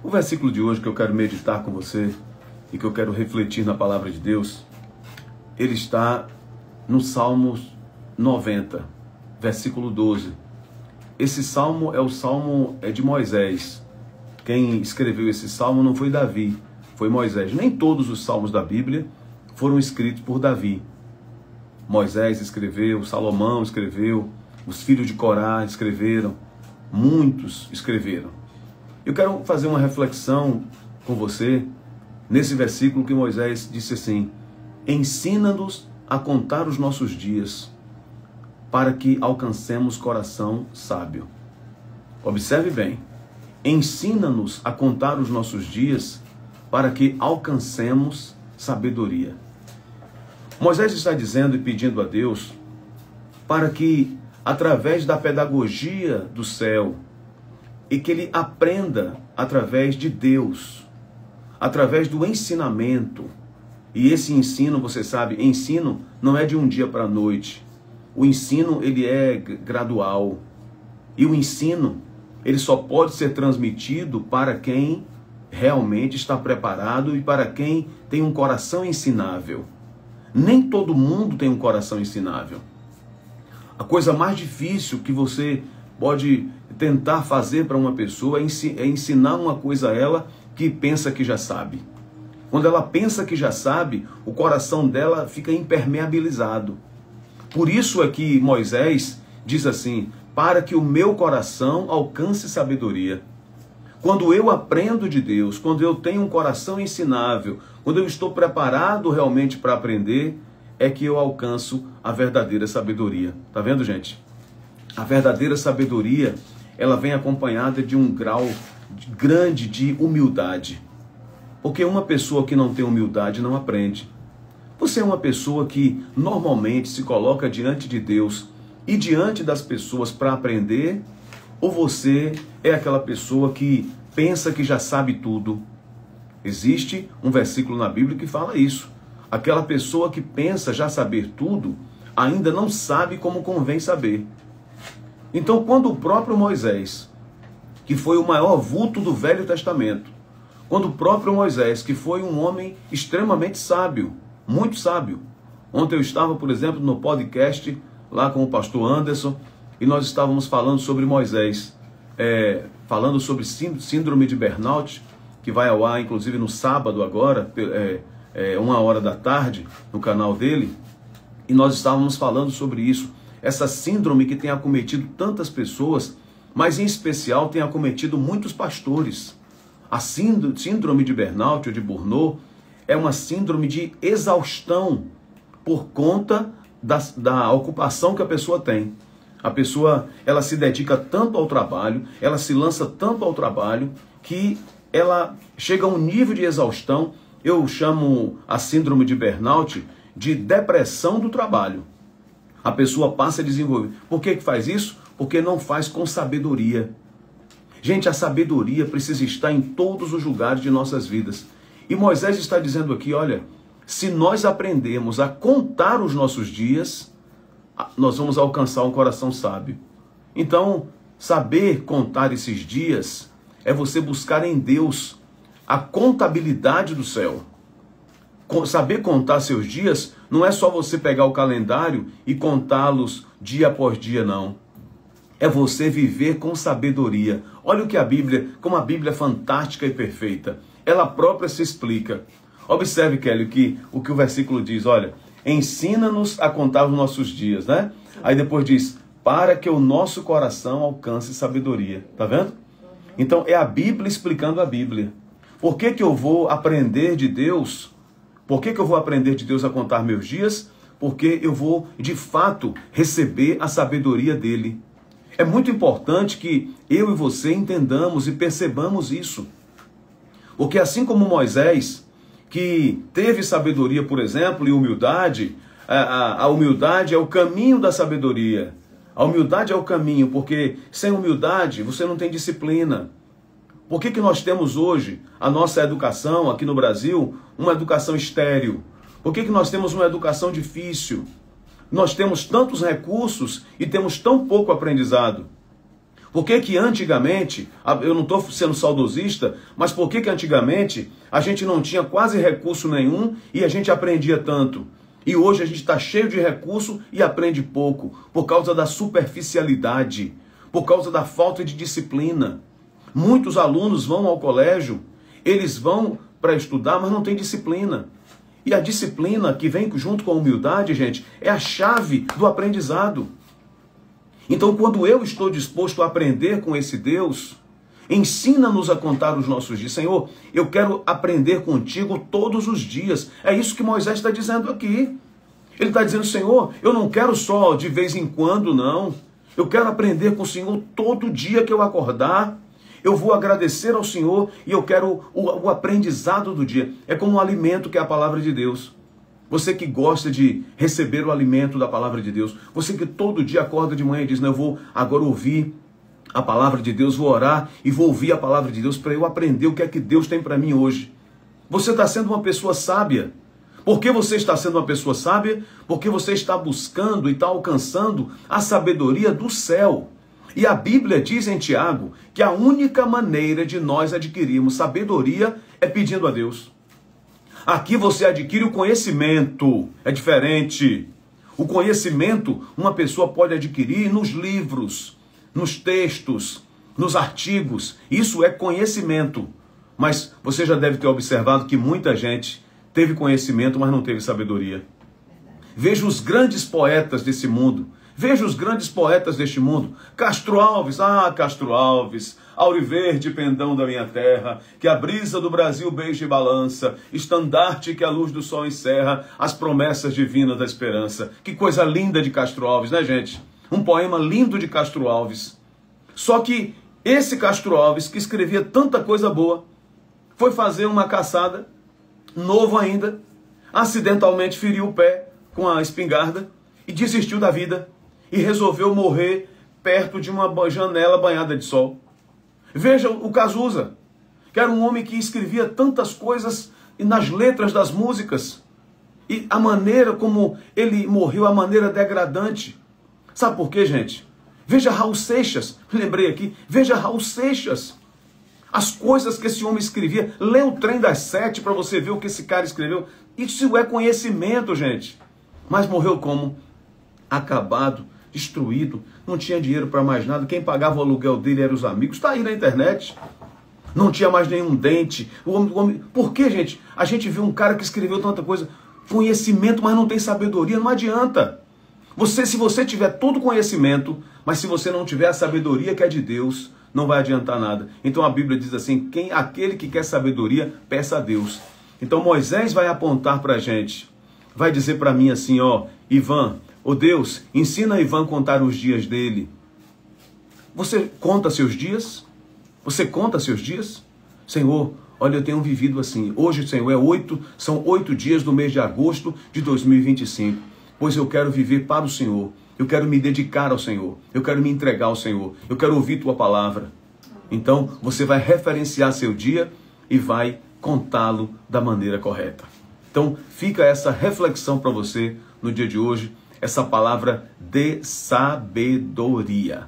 O versículo de hoje que eu quero meditar com você e que eu quero refletir na palavra de Deus, ele está no Salmo 90, versículo 12. Esse salmo é o salmo de Moisés. Quem escreveu esse salmo não foi Davi, foi Moisés. Nem todos os salmos da Bíblia foram escritos por Davi. Moisés escreveu, Salomão escreveu, os filhos de Corá escreveram, muitos escreveram. Eu quero fazer uma reflexão com você nesse versículo que Moisés disse assim: ensina-nos a contar os nossos dias, para que alcancemos coração sábio. Observe bem, ensina-nos a contar os nossos dias, para que alcancemos sabedoria. Moisés está dizendo e pedindo a Deus para que, através da pedagogia do céu, e que ele aprenda através de Deus, através do ensinamento. E esse ensino, você sabe, ensino não é de um dia para a noite. O ensino, ele é gradual. E o ensino, ele só pode ser transmitido para quem realmente está preparado e para quem tem um coração ensinável. Nem todo mundo tem um coração ensinável. A coisa mais difícil que você pode tentar fazer para uma pessoa é ensinar uma coisa a ela que pensa que já sabe. Quando ela pensa que já sabe, o coração dela fica impermeabilizado. Por isso é que Moisés diz assim: para que o meu coração alcance sabedoria. Quando eu aprendo de Deus, quando eu tenho um coração ensinável, quando eu estou preparado realmente para aprender, é que eu alcanço a verdadeira sabedoria. Tá vendo, gente? A verdadeira sabedoria, ela vem acompanhada de um grau grande de humildade. Porque uma pessoa que não tem humildade não aprende. Você é uma pessoa que normalmente se coloca diante de Deus e diante das pessoas para aprender? Ou você é aquela pessoa que pensa que já sabe tudo? Existe um versículo na Bíblia que fala isso. Aquela pessoa que pensa já saber tudo, ainda não sabe como convém saber. Então, quando o próprio Moisés, que foi o maior vulto do Velho Testamento, quando o próprio Moisés, que foi um homem extremamente sábio, muito sábio. Ontem eu estava, por exemplo, no podcast, lá com o pastor Anderson, e nós estávamos falando sobre Moisés, falando sobre síndrome de burnout, que vai ao ar, inclusive, no sábado agora, 1h da tarde, no canal dele, e nós estávamos falando sobre isso. Essa síndrome que tem acometido tantas pessoas, mas em especial tem acometido muitos pastores. A síndrome de burnout ou de burnout é uma síndrome de exaustão por conta da ocupação que a pessoa tem. A pessoa, ela se dedica tanto ao trabalho, ela se lança tanto ao trabalho, que ela chega a um nível de exaustão. Eu chamo a síndrome de burnout de depressão do trabalho. A pessoa passa a desenvolver. Por que faz isso? Porque não faz com sabedoria. Gente, a sabedoria precisa estar em todos os lugares de nossas vidas. E Moisés está dizendo aqui, olha, se nós aprendemos a contar os nossos dias, nós vamos alcançar um coração sábio. Então, saber contar esses dias é você buscar em Deus a contabilidade do céu. Saber contar seus dias não é só você pegar o calendário e contá-los dia após dia, não. É você viver com sabedoria. Olha o que a Bíblia, como a Bíblia é fantástica e perfeita. Ela própria se explica. Observe, Kelly, o que o versículo diz. Olha, ensina-nos a contar os nossos dias, né? Aí depois diz, para que o nosso coração alcance sabedoria. Tá vendo? Então é a Bíblia explicando a Bíblia. Por que eu vou aprender de Deus? Por que eu vou aprender de Deus a contar meus dias? Porque eu vou, de fato, receber a sabedoria dele. É muito importante que eu e você entendamos e percebamos isso. Porque assim como Moisés, que teve sabedoria, por exemplo, e humildade, a humildade é o caminho da sabedoria. A humildade é o caminho, porque sem humildade você não tem disciplina. Por que nós temos hoje a nossa educação aqui no Brasil, uma educação estéril? Por que nós temos uma educação difícil? Nós temos tantos recursos e temos tão pouco aprendizado. Por que que antigamente, eu não estou sendo saudosista, mas por que que antigamente a gente não tinha quase recurso nenhum e a gente aprendia tanto? E hoje a gente está cheio de recurso e aprende pouco, por causa da superficialidade, por causa da falta de disciplina. Muitos alunos vão ao colégio, eles vão para estudar, mas não tem disciplina. E a disciplina que vem junto com a humildade, gente, é a chave do aprendizado. Então, quando eu estou disposto a aprender com esse Deus, ensina-nos a contar os nossos dias. Senhor, eu quero aprender contigo todos os dias. É isso que Moisés está dizendo aqui. Ele está dizendo, Senhor, eu não quero só de vez em quando, não. Eu quero aprender com o Senhor todo dia que eu acordar. Eu vou agradecer ao Senhor e eu quero o aprendizado do dia. É como um alimento que é a palavra de Deus. Você que gosta de receber o alimento da palavra de Deus. Você que todo dia acorda de manhã e diz, não, eu vou agora ouvir a palavra de Deus, vou orar e vou ouvir a palavra de Deus para eu aprender o que é que Deus tem para mim hoje. Você está sendo uma pessoa sábia. Por que você está sendo uma pessoa sábia? Porque você está buscando e está alcançando a sabedoria do céu. E a Bíblia diz em Tiago que a única maneira de nós adquirirmos sabedoria é pedindo a Deus. Aqui você adquire o conhecimento, é diferente. O conhecimento uma pessoa pode adquirir nos livros, nos textos, nos artigos. Isso é conhecimento. Mas você já deve ter observado que muita gente teve conhecimento, mas não teve sabedoria. Veja os grandes poetas desse mundo. Veja os grandes poetas deste mundo. Castro Alves, Castro Alves, Auriverde, pendão da minha terra, que a brisa do Brasil beija e balança, estandarte que a luz do sol encerra, as promessas divinas da esperança. Que coisa linda de Castro Alves, né, gente? Um poema lindo de Castro Alves. Só que esse Castro Alves, que escrevia tanta coisa boa, foi fazer uma caçada, novo ainda, acidentalmente feriu o pé com a espingarda e desistiu da vida. E resolveu morrer perto de uma janela banhada de sol. Veja o Cazuza, que era um homem que escrevia tantas coisas nas letras das músicas. E a maneira como ele morreu, a maneira degradante. Sabe por quê, gente? Veja Raul Seixas, lembrei aqui, veja Raul Seixas. As coisas que esse homem escrevia. Lê o Trem das Sete para você ver o que esse cara escreveu. Isso é conhecimento, gente. Mas morreu como? Acabado, destruído, não tinha dinheiro para mais nada. Quem pagava o aluguel dele eram os amigos. Está aí na internet. Não tinha mais nenhum dente. O homem... Por que, gente? A gente vê um cara que escreveu tanta coisa. Conhecimento, mas não tem sabedoria. Não adianta. Se você tiver todo conhecimento, mas se você não tiver a sabedoria que é de Deus, não vai adiantar nada. Então a Bíblia diz assim, aquele que quer sabedoria, peça a Deus. Então Moisés vai apontar para a gente. Vai dizer para mim assim, Ivan, Deus, ensina a Ivan a contar os dias dele. Você conta seus dias? Você conta seus dias? Senhor, olha, eu tenho vivido assim. Hoje, Senhor, são 8 dias do mês de agosto de 2025. Pois eu quero viver para o Senhor. Eu quero me dedicar ao Senhor. Eu quero me entregar ao Senhor. Eu quero ouvir tua palavra. Então, você vai referenciar seu dia e vai contá-lo da maneira correta. Então, fica essa reflexão para você no dia de hoje. Essa palavra de sabedoria.